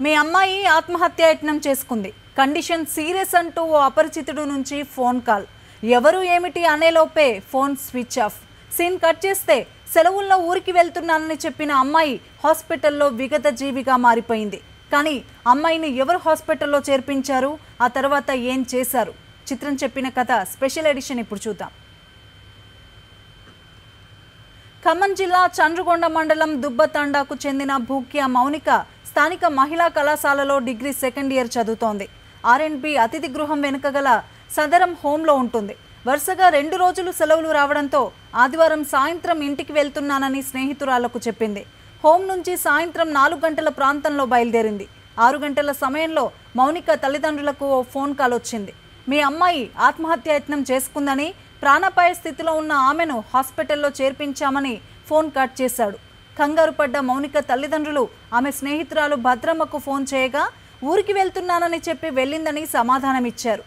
మీ అమ్మాయి ఆత్మహత్యాయత్నం చేసుకుంది. Condition serious అంటూ ఓ అపరిచితుడు నుంచి ఫోన్ కాల్. ఎవరు ఏమిటి అనేలోపే phone switch off. Scene cut చేస్తే సెలవుల్లో ఊరికి వెళ్తున్నానని చెప్పిన అమ్మాయి హాస్పిటల్లో విగత జీవిగా మారిపోయింది. కానీ అమ్మాయిని ఎవరు హాస్పిటల్లో చేర్పించారు, ఆ తర్వాత ఏం చేశారు? చిత్రం చెప్పిన కథ స్పెషల్ ఎడిషన్ ఇప్పుడు చూద్దాం. ఖమ్మం జిల్లా చంద్రగొండ మండలం దుబ్బతండాకు చెందిన భూక్య మౌనిక స్థానిక మహిళా కళాశాలలో డిగ్రీ సెకండ్ ఇయర్ చదువుతోంది. R&B అతిథి గృహం వెనుక గల సదరం హోంలో ఉంటుంది. వరుసగా 2 రోజులు సెలవులు రావడంతో ఆదివారం సాయంత్రం ఇంటికి వెళ్తున్నానని స్నేహితురాలకు చెప్పింది. హోం నుంచి సాయంత్రం 4 గంటల ప్రాంతంలో బయలుదేరింది. 6 గంటల సమయంలో మౌనిక తల్లిదండ్రులకు ఓ ఫోన్ కాల్ వచ్చింది. మీ అమ్మాయి ఆత్మహత్యాయత్నం చేసుకుందని, ప్రాణాపాయ స్థితిలో ఉన్న ఆమెను హాస్పిటల్లో చేర్పించామని ఫోన్ కట్ చేశాడు. కంగారు పడ్డ మౌనిక తల్లిదండ్రులు ఆమె స్నేహితురాలు భద్రమ్మకు ఫోన్ చేయగా ఊరికి వెళ్తున్నానని చెప్పి వెళ్ళిందని సమాధానమిచ్చారు.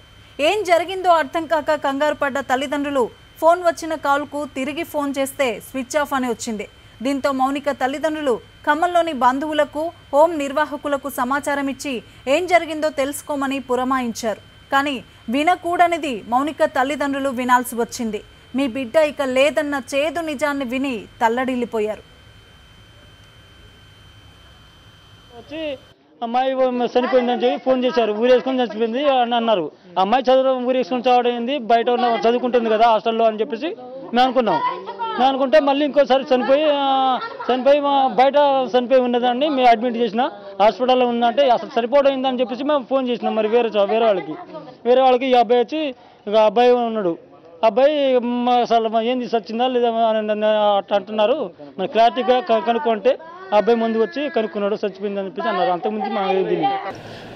ఏం జరిగిందో అర్థం కాక కంగారు పడ్డ తల్లిదండ్రులు ఫోన్ వచ్చిన కాల్కు తిరిగి ఫోన్ చేస్తే స్విచ్ ఆఫ్ అని వచ్చింది. దీంతో మౌనిక తల్లిదండ్రులు ఖమ్మంలోని బంధువులకు, హోం నిర్వాహకులకు సమాచారం ఇచ్చి ఏం జరిగిందో తెలుసుకోమని పురమాయించారు. కానీ వినకూడనిది మౌనిక తల్లిదండ్రులు వినాల్సి వచ్చింది. మీ బిడ్డ ఇక లేదన్న చేదు నిజాన్ని విని తల్లడిల్లిపోయారు. వచ్చి అమ్మాయి చనిపోయిందని చెప్పి ఫోన్ చేశారు. ఊరేసుకొని చనిపోయింది అని అన్నారు. అమ్మాయి ఊరేసుకొని చావడైంది, బయట చదువుకుంటుంది కదా హాస్టల్లో అని చెప్పేసి మేము అనుకున్నాం. మేము అనుకుంటే మళ్ళీ ఇంకోసారి చనిపోయి బయట చనిపోయి ఉన్నదాన్ని మేము అడ్మిట్ చేసిన, హాస్పిటల్లో ఉందంటే అసలు సరిపోయిందని చెప్పేసి మేము ఫోన్ చేసినాం. మరి వేరే వాళ్ళకి ఈ అబ్బాయి వచ్చి ఇక అబ్బాయి ఉన్నాడు. అబ్బాయి అసలు ఏంది సచ్చిందా లేదా అట్లా అంటున్నారు, మరి క్లారిటీగా కనుక్కుంటే అబ్బాయి ముందు వచ్చి కనుక్కున్నాడు, చచ్చిపోయింది అని చెప్పేసి అన్నారు. అంతకుముందు మా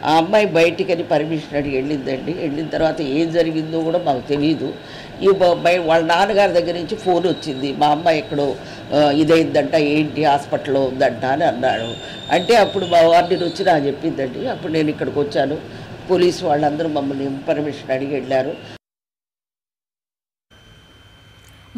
ఆ అమ్మాయి బయటికని పర్మిషన్ అడిగి వెళ్ళిందండి. వెళ్ళిన తర్వాత ఏం జరిగిందో కూడా మాకు తెలియదు. ఈ వాళ్ళ నాన్నగారి దగ్గర నుంచి ఫోన్ వచ్చింది, మా అమ్మాయి ఎక్కడో ఇదైందంట, ఏంటి హాస్పిటల్లో ఉందంట అని అన్నాడు. అంటే అప్పుడు మా వార్డెన్ వచ్చి నాకు చెప్పిందండి. అప్పుడు నేను ఇక్కడికి వచ్చాను. పోలీసు వాళ్ళందరూ మమ్మల్ని పర్మిషన్ అడిగి వెళ్ళారు.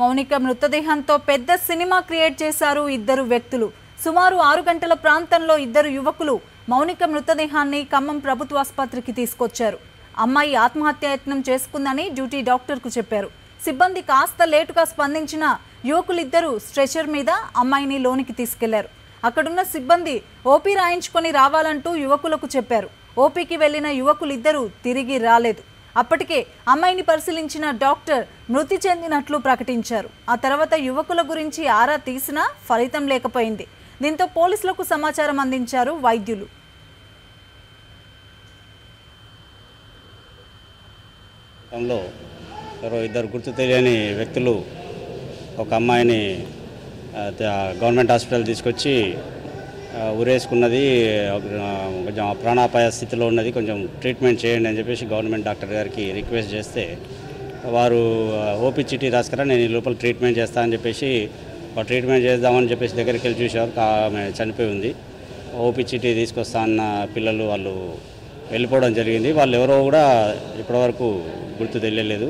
మౌనిక మృతదేహంతో పెద్ద సినిమా క్రియేట్ చేశారు ఇద్దరు వ్యక్తులు. సుమారు 6 గంటల ప్రాంతంలో ఇద్దరు యువకులు మౌనిక మృతదేహాన్ని ఖమ్మం ప్రభుత్వ ఆసుపత్రికి తీసుకొచ్చారు. అమ్మాయి ఆత్మహత్యాయత్నం చేసుకుందని డ్యూటీ డాక్టర్కు చెప్పారు. సిబ్బంది కాస్త లేటుగా స్పందించిన యువకులిద్దరూ స్ట్రెచర్ మీద అమ్మాయిని లోనికి తీసుకెళ్లారు. అక్కడున్న సిబ్బంది ఓపీ రాయించుకొని రావాలంటూ యువకులకు చెప్పారు. ఓపీకి వెళ్లిన యువకులిద్దరూ తిరిగి రాలేదు. అప్పటికే అమ్మాయిని పరిశీలించిన డాక్టర్ మృతి చెందినట్లు ప్రకటించారు. ఆ తర్వాత యువకుల గురించి ఆరా తీసినా ఫలితం లేకపోయింది. దీంతో పోలీసులకు సమాచారం అందించారు వైద్యులు. ఇద్దరు గుర్తు తెలియని వ్యక్తులు ఒక అమ్మాయిని గవర్నమెంట్ హాస్పిటల్ తీసుకొచ్చి ఊరేసుకున్నది, కొంచెం ప్రాణాపాయ స్థితిలో ఉన్నది, కొంచెం ట్రీట్మెంట్ చేయండి అని చెప్పేసి గవర్నమెంట్ డాక్టర్ గారికి రిక్వెస్ట్ చేస్తే వారు ఓపీ చిట్టి రాసుకురా, నేను ఈ లోపల ట్రీట్మెంట్ చేస్తానని చెప్పేసి ట్రీట్మెంట్ చేద్దామని చెప్పేసి దగ్గరికి వెళ్ళి చూశారు. ఆమె చనిపోయి ఉంది. ఓపీ చిట్టి తీసుకొస్తా అన్న పిల్లలు వాళ్ళు వెళ్ళిపోవడం జరిగింది. వాళ్ళు ఎవరో కూడా ఇప్పటివరకు గుర్తు తెలియలేదు.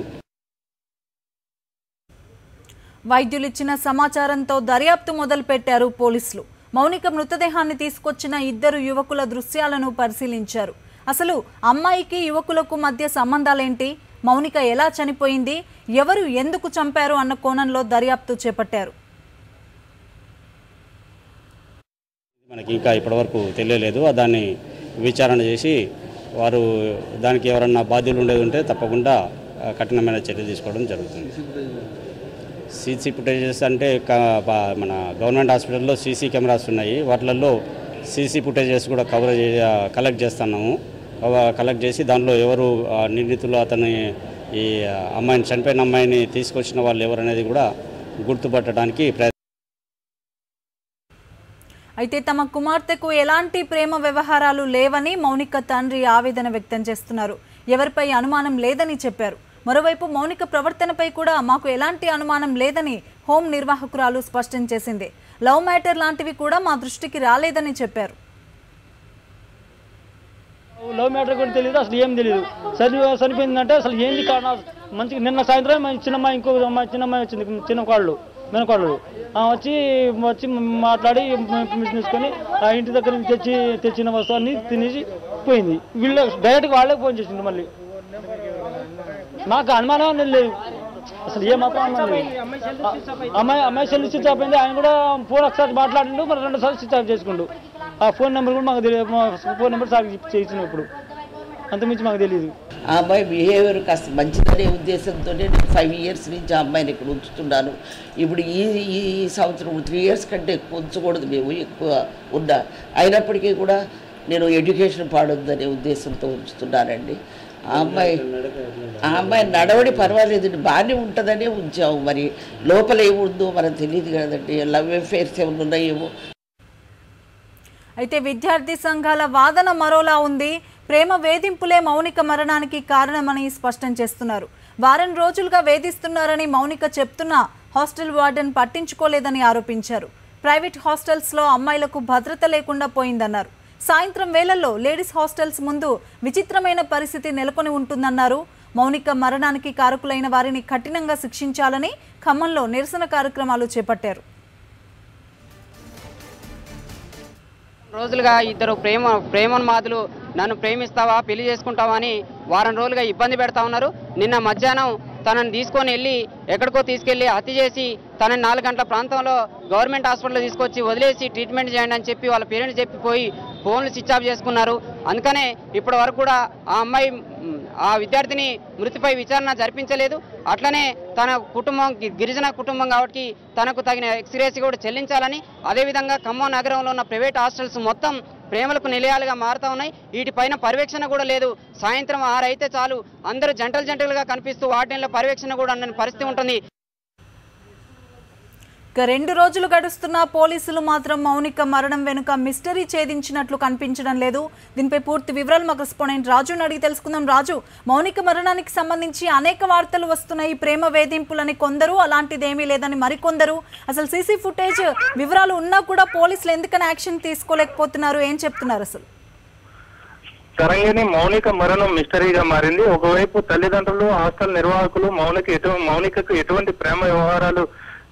వైద్యులు ఇచ్చిన సమాచారంతో దర్యాప్తు మొదలుపెట్టారు పోలీసులు. మౌనిక మృతదేహాన్ని తీసుకొచ్చిన ఇద్దరు యువకుల దృశ్యాలను పరిశీలించారు. అసలు అమ్మాయికి యువకులకు మధ్య సంబంధాలేంటి, మౌనిక ఎలా చనిపోయింది, ఎవరు ఎందుకు చంపారు అన్న కోణంలో దర్యాప్తు చేపట్టారు. మనకి ఇంకా ఇప్పటివరకు తెలియలేదు. దాన్ని విచారణ చేసి వారు దానికి ఎవరన్నా బాధ్యులు ఉండేది ఉంటే తప్పకుండా కఠినమైన చర్య తీసుకోవడం జరుగుతుంది. సీసీ ఫుటేజెస్ అంటే మన గవర్నమెంట్ హాస్పిటల్లో సీసీ కెమెరాస్ ఉన్నాయి. వాటిల్లో సీసీ ఫుటేజెస్ కూడా కలెక్ట్ చేస్తున్నాము. కలెక్ట్ చేసి దానిలో ఎవరు నిందితులు, అతని ఈ అమ్మాయిని చనిపోయిన అమ్మాయిని తీసుకొచ్చిన వాళ్ళు ఎవరనేది కూడా గుర్తుపట్టడానికి అయితే తమ కుమార్తెకు ఎలాంటి ప్రేమ వ్యవహారాలు లేవని మౌనిక తండ్రి ఆవేదన వ్యక్తం చేస్తున్నారు. ఎవరిపై అనుమానం లేదని చెప్పారు. మరోవైపు మౌనిక ప్రవర్తనపై కూడా మాకు ఎలాంటి అనుమానం లేదని హోం నిర్వాహకురాలు స్పష్టం చేసింది. లవ్ మ్యాటర్ లాంటివి కూడా మా దృష్టికి రాలేదని చెప్పారు. లవ్ మ్యాటర్ కూడా తెలియదు, అసలు ఏం తెలియదు. చనిపోయిందంటే అసలు ఏంది కారణం. మంచిగా నిన్న సాయంత్రం చిన్నమ్మాయి ఇంకో చిన్నమ్మాయి వచ్చింది, చిన్న కాళ్ళు వెనకాళ్ళు వచ్చి వచ్చి మాట్లాడి తీసుకొని ఆ ఇంటి దగ్గర నుంచి తెచ్చిన వస్తువుని తినేసి పోయింది. వీళ్ళు డైరెక్ట్గా వాళ్ళే ఫోన్ చేసింది. మళ్ళీ నాకు అనుమానం లేదు అసలు, ఏమాత్రం అనుమానం లేదు. అమ్మాయి సెల్ స్విచ్ ఆఫ్ అయింది. ఆయన కూడా ఫోన్ ఒకసారి మాట్లాడిండు, మరి 2 సార్లు స్విచ్ ఆఫ్ చేసుకుండు. ఆ ఫోన్ నెంబర్ కూడా మాకు తెలియదు. ఫోన్ నెంబర్ సార్ చేసిన ఇప్పుడు అంతమించి మాకు తెలియదు. ఆ అమ్మాయి బిహేవియర్ కాస్త మంచిదనే ఉద్దేశంతో నేను 5 ఇయర్స్ నుంచి ఆ అమ్మాయిని ఇక్కడ ఉంచుతున్నాను. ఇప్పుడు ఈ సంవత్సరం 3 ఇయర్స్ కంటే ఎక్కువ ఉంచకూడదు, మేము ఎక్కువ ఉన్నా. అయినప్పటికీ కూడా నేను ఎడ్యుకేషన్ పాడొద్దనే ఉద్దేశంతో ఉంచుతున్నానండి. ఆ అమ్మాయి నడవడి పర్వాలేదండి, బాగానే ఉంటుందనే ఉంచాము. మరి లోపల ఏముందో మనకు తెలియదు కదండి, లవ్ అఫేర్స్ ఏమైనా ఉన్నాయేమో. అయితే విద్యార్థి సంఘాల వాదన మరోలా ఉంది. ప్రేమ వేధింపులే మౌనిక మరణానికి కారణమని స్పష్టం చేస్తున్నారు. వారం రోజులుగా వేధిస్తున్నారని మౌనిక చెప్తున్నా హాస్టల్ వార్డెన్ పట్టించుకోలేదని ఆరోపించారు. ప్రైవేట్ హాస్టల్స్లో అమ్మాయిలకు భద్రత లేకుండా పోయిందన్నారు. సాయంత్రం వేళల్లో లేడీస్ హాస్టల్స్ ముందు విచిత్రమైన పరిస్థితి నెలకొని ఉంటుందన్నారు. మౌనిక మరణానికి కారకులైన వారిని కఠినంగా శిక్షించాలని ఖమ్మంలో నిరసన కార్యక్రమాలు చేపట్టారు. రోజులుగా ఇద్దరు ప్రేమోన్మాదులు నన్ను ప్రేమిస్తావా, పెళ్లి చేసుకుంటావా అని వారం రోజులుగా ఇబ్బంది పెడతా ఉన్నారు. నిన్న మధ్యాహ్నం తనని తీసుకొని వెళ్ళి ఎక్కడికో తీసుకెళ్లి హత్య చేసి తనని 4 గంటల ప్రాంతంలో గవర్నమెంట్ హాస్పిటల్లో తీసుకొచ్చి వదిలేసి ట్రీట్మెంట్ చేయండి అని చెప్పి వాళ్ళ పేరెంట్స్ చెప్పిపోయి ఫోన్లు స్విచ్ ఆఫ్ చేసుకున్నారు. అందుకనే ఇప్పటి వరకు కూడా ఆ విద్యార్థిని మృతిపై విచారణ జరిపించలేదు. అట్లనే తన కుటుంబం గిరిజన కుటుంబం కాబట్టి తనకు తగిన ఎక్స్గ్రేస్ కూడా చెల్లించాలని, అదేవిధంగా ఖమ్మం నగరంలో ఉన్న ప్రైవేట్ హాస్టల్స్ మొత్తం ప్రేమలకు నిలయాలుగా మారుతూ ఉన్నాయి. వీటిపైన పర్యవేక్షణ కూడా లేదు. సాయంత్రం 6 అయితే చాలు అందరూ జంటలుగా కనిపిస్తూ వార్డెన్ల పర్యవేక్షణ కూడా ఉండని పరిస్థితి ఉంటుంది. 2 రోజులు గడుస్తున్నా పోలీసులు మాత్రం మౌనిక మరణం వెనుక మిస్టరీ ఛేదించినట్లు కనిపించడం లేదు. దీనిపై పూర్తి వివరాలు మా కరెస్పాండెంట్ రాజుని అడిగి తెలుసుకుందాం. రాజు, మౌనిక మరణానికి సంబంధించి అనేక వార్తలు వస్తున్నాయి. ప్రేమ వేధింపులని కొందరు, అలాంటిదేమీ లేదని మరికొందరు. అసలు సీసీ ఫుటేజ్ వివరాలు ఉన్నా కూడా పోలీసులు ఎందుకని యాక్షన్ తీసుకోలేకపోతున్నారు? ఏం చెప్తున్నారు అసలు? తరంగిణి, మౌనిక మరణం మిస్టరీగా మారింది. ఒకవైపు తల్లిదండ్రులు, హాస్టల్ నిర్వాహకులు మౌనికకు ఎటువంటి ప్రేమ వ్యవహారాలు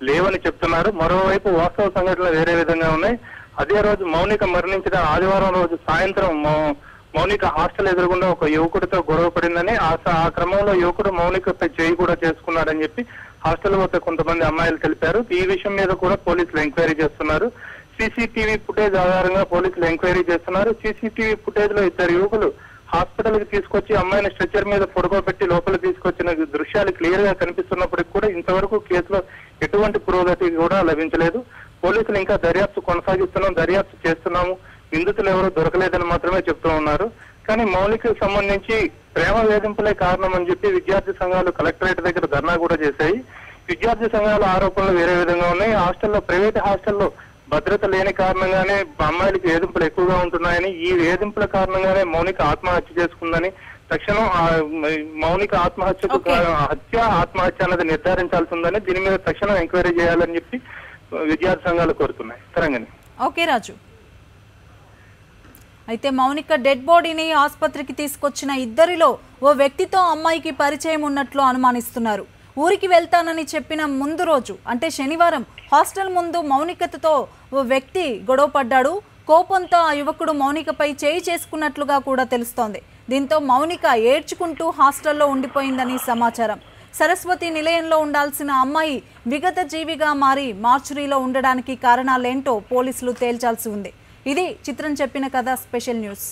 లేవని చెప్తున్నారు. మరోవైపు వాస్తవ సంఘటనలు వేరే విధంగా ఉన్నాయి. అదే రోజు మౌనిక మరణించిన ఆదివారం రోజు సాయంత్రం మౌనిక హాస్టల్ ఎదురుగుండా ఒక యువకుడితో గొడవ పడిందని, ఆ క్రమంలో యువకుడు మౌనికపై చేయి కూడా చేసుకున్నారని చెప్పి హాస్టల్ వద్ద కొంతమంది అమ్మాయిలు తెలిపారు. ఈ విషయం మీద కూడా పోలీసులు ఎంక్వైరీ చేస్తున్నారు. సీసీటీవీ ఫుటేజ్ ఆధారంగా పోలీసులు ఎంక్వైరీ చేస్తున్నారు. సీసీటీవీ ఫుటేజ్ లో 2 యువకులు హాస్పిటల్ కి తీసుకొచ్చి అమ్మాయిని స్ట్రెచర్ మీద పడుకోబెట్టి లోపల తీసుకొచ్చిన దృశ్యాలు క్లియర్ గా కనిపిస్తున్నప్పటికీ కూడా ఇంతవరకు కేసులో ఎటువంటి పురోగతి కూడా లభించలేదు. పోలీసులు ఇంకా దర్యాప్తు కొనసాగిస్తున్నాం, దర్యాప్తు చేస్తున్నాము, నిందితులు ఎవరూ దొరకలేదని మాత్రమే చెప్తూ ఉన్నారు. కానీ మౌనికకు సంబంధించి ప్రేమ వేధింపులే కారణం అని చెప్పి విద్యార్థి సంఘాలు కలెక్టరేట్ దగ్గర ధర్నా కూడా చేశాయి. విద్యార్థి సంఘాల ఆరోపణలు వేరే విధంగా ఉన్నాయి. ప్రైవేట్ హాస్టల్లో భద్రత లేని కారణంగానే అమ్మాయిలకి వేధింపులు ఎక్కువగా ఉంటున్నాయని, ఈ వేధింపుల కారణంగానే మౌనిక ఆత్మహత్య చేసుకుందని, తక్షణం మౌనిక ఆత్మహత్య అన్నది నిర్ధారించాల్సి ఉందని, దీని మీద తక్షణం ఎంక్వైరీ చేయాలని చెప్పి విద్యార్థి సంఘాలు కోరుతున్నాయి. తరంగని. ఓకే రాజు. అయితే మౌనిక డెడ్ బాడీని ఆసుపత్రికి తీసుకొచ్చిన ఇద్దరిలో ఓ వ్యక్తితో అమ్మాయికి పరిచయం ఉన్నట్లు అనుమానిస్తున్నారు. ఊరికి వెళ్తానని చెప్పిన ముందు రోజు అంటే శనివారం హాస్టల్ ముందు మౌనికతో ఓ వ్యక్తి గొడవపడ్డాడు. కోపంతో ఆ యువకుడు మౌనికపై చేయి చేసుకున్నట్లుగా కూడా తెలుస్తోంది. దీంతో మౌనిక ఏడ్చుకుంటూ హాస్టల్లో ఉండిపోయిందని సమాచారం. సరస్వతి నిలయంలో ఉండాల్సిన అమ్మాయి విగత జీవిగా మారి మార్చురీలో ఉండడానికి కారణాలేంటో పోలీసులు తేల్చాల్సి ఉంది. ఇది చిత్రం చెప్పిన కథ స్పెషల్ న్యూస్.